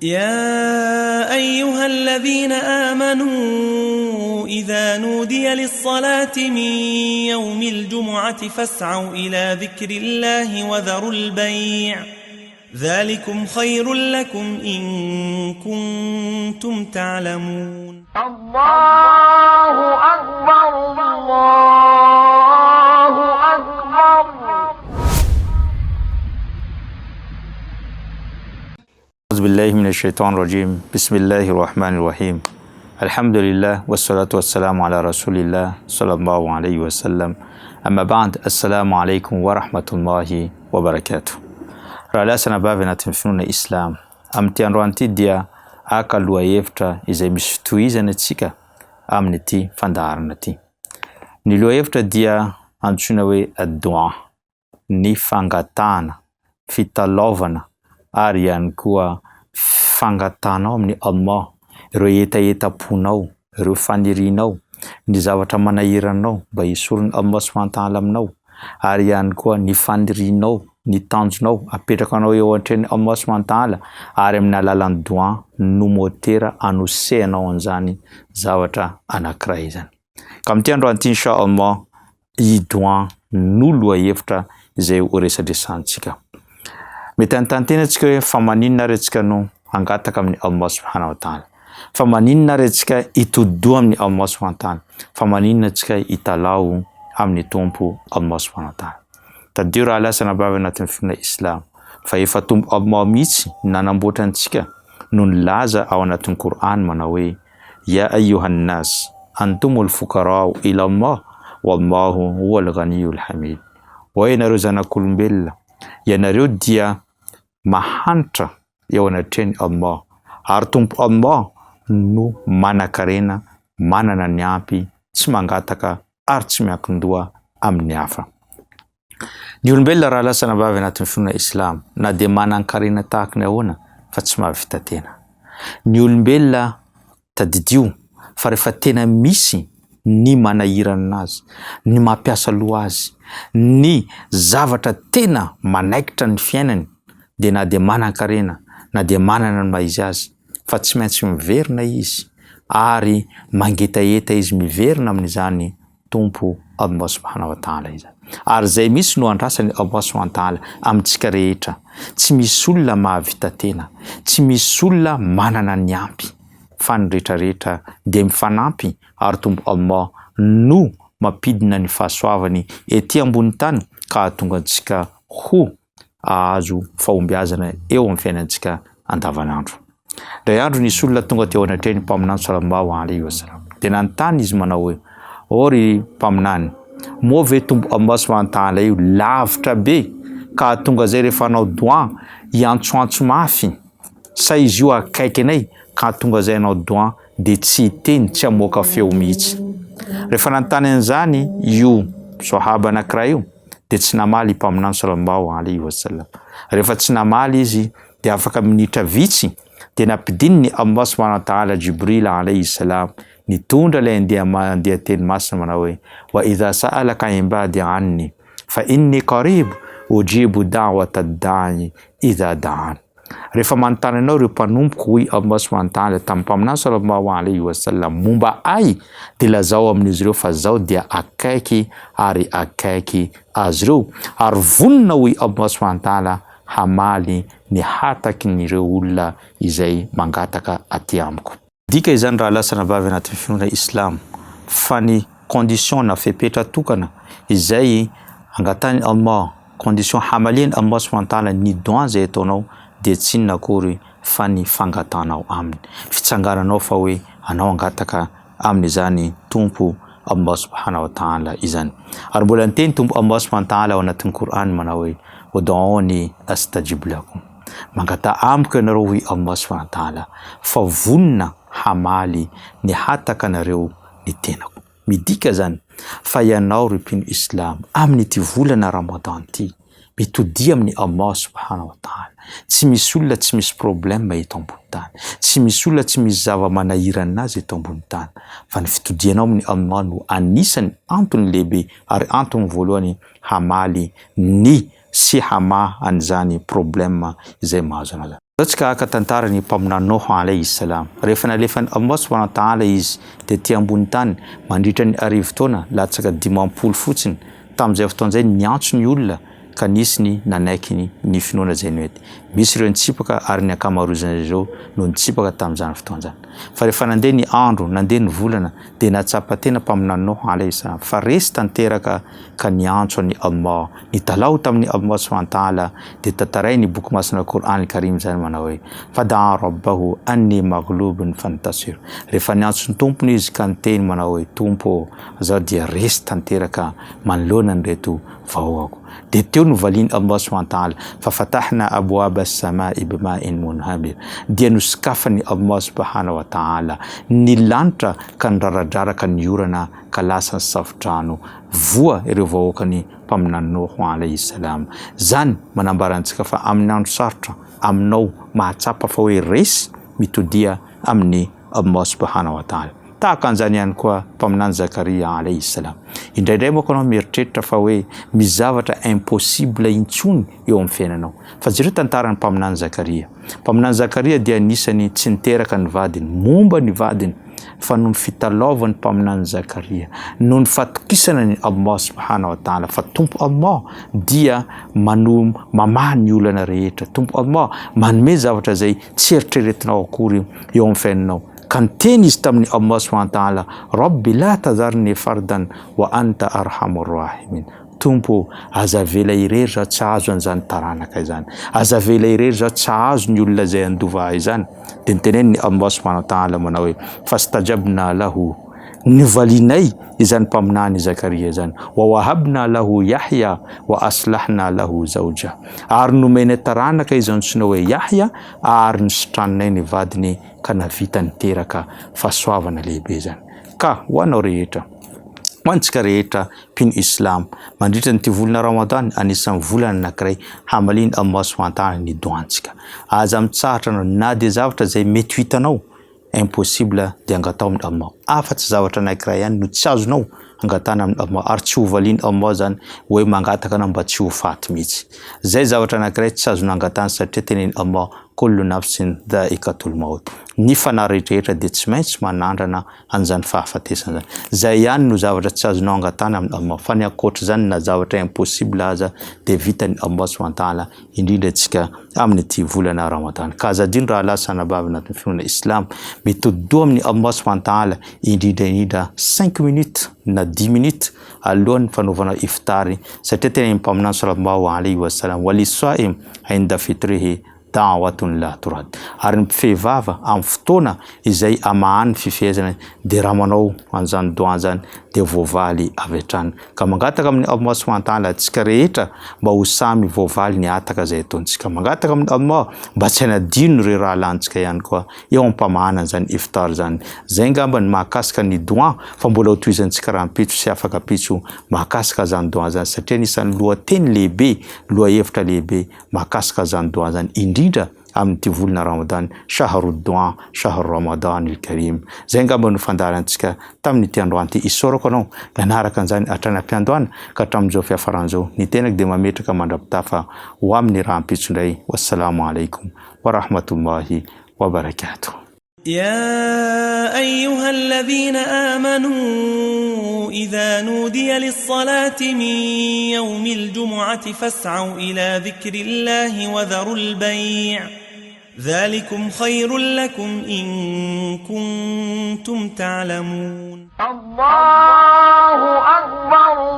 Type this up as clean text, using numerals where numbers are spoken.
يا أيها الذين آمنوا إذا نودي للصلاة من يوم الجمعة فاسعوا إلى ذكر الله وذروا البيع ذلكم خير لكم إن كنتم تعلمون. الله أكبر الله أكبر. أعوذ بالله من الشيطان الرجيم. بسم الله الرحمن الرحيم. الحمد لله والصلاة والسلام على رسول الله صلى الله عليه وسلم. أما بعد، السلام عليكم ورحمة الله وبركاته. Raha sanabavy anatin'ny finoana Islam. Amin'ity andro an'ity dia aka lohahevitra izay misy fitohizana antsika amin'ny ity fandaharana ity. Ny lohahevitra dia antsoina hoe ad-du'a, ny fangatahana, fitalaovana ary ihany koa fangatanao amin'ny Allah, ireo etaetaponao, ireo fanirianao, ny zavatra manahiranao mba hisorony Allah subhanahu wa ta'ala aminao, ary ihany koa ny fanirianao, ny tanjonao apetrakanao eo antreny Allah subhanahu wa ta'ala, ary amin'ny alalan'ny doa no motera anosehanao an'izany zavatra anankiray izany. Ka amin'ity andro an'ity inshallah i doa no lohahevitra izay ho resadresantsika. Mety anontany antsika hoe fa maninona ary antsika no hangataka amin'ny Allah subhanahu wa ta'ala? Fa maninona ary antsika hitodoha amin'ny Allah subhanahu wa ta'ala? Fa maninona antsika hitalao amin'ny tompo Allah subhanahu wa ta'ala? Tadio raha lasa nabavy anatin'ny finoana Islam fa efa tompo Allah mihitsy nanamboatra antsika no nilaza ao anatin'ny Qur'an manao hoe ya ayyuhan nas antumul fuqara'u ila Allah wallahu huwal ghaniyyul hamid. Hoe nareo zanak'olombelona, ianareo dia mahantra eo anatreny Allah, ary tompo Allah no manan-karena, manana ny ampy, tsy mangataka ary tsy miankin-doha amin'ny hafa. Ny olombelona raha lasa nabavy anatin'ny finoana Islam na dia manan-karena tahaka ny ahoana fa tsy mahavita tena. Ny olombelona tadidio fa rehefa tena misy ny manahirana azy, ny mampiasa loha azy, ny zavatra tena manaikitra ny fiainany, dia na dia manan-karena na dia manana ny maizy azy fa tsy maintsy miverina izy ary mangetaeta izy miverina amin'izany tompo Allah subhanahu wa ta'ala izany. Ary zay misy no andrasany Allah subhanahu wa ta'ala amintsika rehetra. Tsy misy olona mahavita tena, tsy misy olona manana ny ampy, fa ny rehetrarehetra dia mifanampy ary tompo Allah no mampidina ny fahasoavany ety ambony tany ka hahatonga antsika ho ahazo fahombiazana eo amin'ny fiainantsika andavanandro. Ray andro nisy olona tonga teo anatreny mpaminany sallallahu alaihi wasallam. Dia nanontany izy manao hoe ory mpaminany, moa ve tompo Allah subhanahu wa ta'ala io lavitra be ka hahatonga zay rehefa anao doa hiantsoantso mafy, sa izy io akaiky anay ka hahatonga zay anao doa dia tsy hiteny, tsy hamoaka feo mihitsy? Rehefa nanontany an'izany io sahaba anankiray io dia tsy namaly mpaminany sallallahu alaihi wasallam. Rehefa tsy namaly izy dia afaka minitra vitsy dia nampidininy Allah subhanahu wa ta'ala Jibril alayhi salam nitondra ilay andeha teny masina manao hoe wa idha sa'alaka ibadi anni fa inni qarib ujibu da'wata ad-da'i idha da'an. Rehefa manontany anao ireo mpanompoka hoy Allah subhanahu wa ta'ala tamin'ny mpaminany sallallahu alaihi wasallam momba ay, dia lazao amin'izy ireo fa zao dia akaiky ary akaiky azy ireo, ary vonona hoy Allah subhanahu wa ta'ala hamaly ny hataky n'ireo olona izay mangataka aty amiko. Dika izany raha lasa nabavy anatin'ny finoana Islam fa ny condition na fepetra tokana izay angatany Allah, condition hamaliany Allah subhanahu wa ta'ala ny doa zay ataonao dia tsy inona akory fa ny fangatanao aminy, fitsangananao fa hoe anao angataka amin'izany tompo Allah subhanahu wa ta'ala izany. Ary mbola niteny tompo Allah subhanahu wa ta'ala ao anatin'ny Qur'an manao hoe ud'uni astajib lakum, mangata amiko ianareo hoy Allah subhanahu wa ta'ala fa vonona hamaly ny hataka anareo ny tenako. Midika zany fa ianao repino Islam amin'ity volana Ramadan ity mitodia amin'ny Allah subhanahu wa ta'ala. Tsy misy olona tsy misy problème eto ambony tany, tsy misy olona tsy misy zava-manahirana azy eto ambony tany, fa ny fitodianao amin'ny Allah no anisany antony lehibe ary antony voalohany hamaly ny sy hama an'izany problème izay mahazo anao. Ratsika aka tantarany mpaminà Noho alayhi salam. Rehefa nalefany Allah subhanahu wa ta'ala izy dia ty ambony tany mandritra ny arivo taona latsaka 50 fotsiny. Tamin'izay fotoan'izay niantso ny olona ka nisy ny nanaiky ny finoana zay ny hoe misy ireo nitsipaka ary ny ankamaroan'ireo no nitsipaka tamin'izany fotoan'izany. Fa rehefa nandeha ny andro, nandeha ny volana dia natsapa tena mpaminà Noho alayhi salam fa resy tanteraka ka niantso ny Allah, nitalao tamin'ny Allah subhanahu wa ta'ala dia tantaray ny boky masina Qur'an al-Karim zany manao hoe fadaa rabbahu anni maghlubun fantasir. Rehefa niantso ny tompony izy ka niteny manao hoe tompo zao dia resy tanteraka manoloana an'ireto vahoako. Dia teo no valiny Allah subhanahu wa ta'ala fa fatahna abwaba as-samai bima'in munhamir. Dia nosikafany Allah subhanahu wa ta'ala ny lanitra ka niraradraraka ny orana ka lasa safotrano voa ireo vahoakany mpaminà Noho alayhi salam. Zany manambarantsika fa amin'ny andro sarotra aminao mahatsapa fa hoe resy mitodia amin'ny Allah subhanahu wa ta'ala. Tahaka an'izany ihany koa mpaminany Zakaria alayhi salam. Indraindray moa anao mieritreritra fa hoe misy zavatra impossible intsony eo amin'ny fiainanao. Fa jereo tantarany mpaminany Zakaria. Mpaminany Zakaria dia anisany tsy niteraka ny vadiny, momba ny vadiny fa noho ny fitalaovany mpaminany Zakaria, noho ny fatokisana ny Allah subhanahu wa ta'ala fa tompo Allah dia mamaha ny olana rehetra. Tompo Allah manome zavatra zay tsy eritreretinao akory eo amin'ny fiainanao. Kan teny izy tamin'ny Allah subhanahu wa ta'ala Rabbi la tadharni fardan wa anta arhamur rahimin. Tompo aza vela irery zaho tsy azo an'izany taranaka izany, aza vela irery zaho tsy azo ny olona zay andova ahy izany. Dia nitenen'ny Allah subhanahu wa ta'ala manao hoe fastajabna lahu, nivalinay izany mpaminany Zakaria izany, wa wahabna lahu Yahya wa aslahna lahu zawja. Ary nomena taranaka izy antsoina hoe Yahya ary nisitranay ny vadiny ka navita niteraka fahasoavana lehibe zany. Ka ho anao rehetra, ho antsika rehetra mpino Islam mandritra nyty volana Ramadan anisan'ny volana anankiray hamaliny Allah subhanahu wa ta'ala ny doantsika. Aza mitsahatra anao na dia zavatra zay mety hitanao impossible dia angatao amin'ny Allah. Afa-tsy zavatra anankiray ihany no tsy azonao angatana amin'ny Allah ary tsy ho valiny Allah zany hoe mangataka anao mba tsy ho faty mihitsy. Zay zavatra anankiray tsy azonao angatana satria tenen'ny Allah kullu nafsin dha'iqatul maut. Ny fanahy rehetrarehetra dia tsy maintsy manandrana an'izany fahafatesana zany. Zay ihany no zavatra tsy azonao angatana amin'ny Allah. Fa ny ankoatra zany na zavatra impossible aza dia vitany Allah subhanahu wa ta'ala indrindra antsika amin'ity volana Ramadan. Ka azadino raha lasa anabavina ny finoana Islam mitodi-doha amin'ny Allah subhanahu wa ta'ala indrindra 5 minutes na 10 minutes alohan'ny fanaovana iftary satria tena mpaminany sallallahu alayhi wa sallam walisaim inda fitrihi da'watun la turad. Ary ny mpifehivava amin'ny fotoana izay amahany fifehezana dia raha manao an'izany doa zany dia voavaly avy hatrany. Ka mangataka amin'ny Allah subhanahu wa ta'ala antsika rehetra mba ho samy voavaly ny ataka izay ataontsika. Mangataka amin'ny Allah mba tsy hanadino ireo raha lantsika ihany koa eo am-pamahana zany iftar zany. Zay ngamba ny mahakasika ny doa fa mbola ho tohizantsika raha mpitso sy afaka pitso mahakasika zany doa zany satria nisan'ny lohateny lehibe, lohahevitra lehibe mahakasika zany doa zany indrindra amin'ity volana Ramadan, shahrud du'a, shahr Ramadan al-Karim. Zay ngamba no fandaharantsika tamin'ity androany ity. Isorako anao nanaraka an'izany hatrany am-piandohana ka hatramin'izao fiafaran'izao ny tenako dia mametraka mandrapitafa ho amin'ny raha mpitso indray. Wassalamu alaikum wa rahmatullahi wa barakatuh. يا أيها الذين آمنوا إذا نودي للصلاة من يوم الجمعة فاسعوا إلى ذكر الله وذروا البيع ذلكم خير لكم إن كنتم تعلمون. الله أكبر.